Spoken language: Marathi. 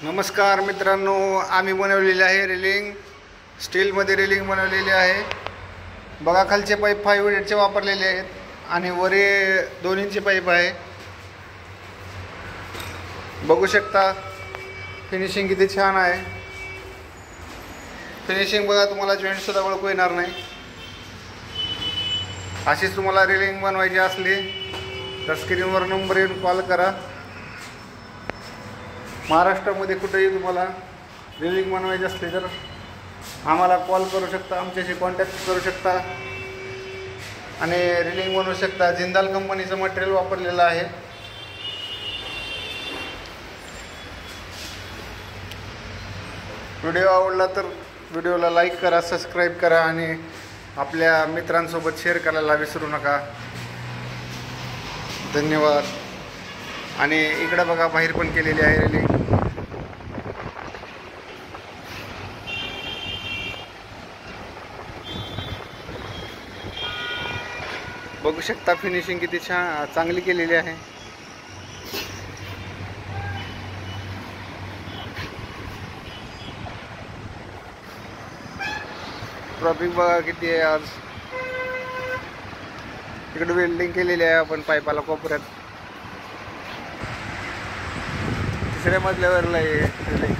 नमस्कार मित्रांनो, आम्ही बनवलेली आहे रेलिंग. स्टीलमध्ये रेलिंग बनवलेली आहे. बघा, खालचे पाईप 5 इंचचे वापरलेले आहेत आणि वरे 2 इंची पाईप आहे. बघू शकता फिनिशिंग किती छान आहे. फिनिशिंग बघा, तुम्हाला जॉईंट सुद्धा ओळखू येणार नाही. अशीच तुम्हाला रेलिंग बनवायची असली तर स्क्रीनवर नंबर येऊन कॉल करा. महाराष्ट्रामध्ये कुठेही तुम्हाला रेलिंग बनवायची असली तर आम्हाला कॉल करू शकता, आमच्याशी कॉन्टॅक्ट करू शकता आणि रेलिंग बनवू शकता. जिंदाल कंपनीचं मटेरियल वापरलेलं आहे. व्हिडिओ आवडला तर व्हिडिओला लाईक करा, सबस्क्राईब करा आणि आपल्या मित्रांसोबत शेअर करायला विसरू नका. धन्यवाद. आणि इकडं बघा, बाहेर पण केलेली आहे रेलिंग. बघू शकता फिनिशिंग किती चांगली केलेली आहे. ट्रॉफिक बघा किती आहे आज. इकडे वेल्डिंग केलेली आहे आपण पाईपाला कोपऱ्यात. तिसऱ्या मजल्यावरला आहे.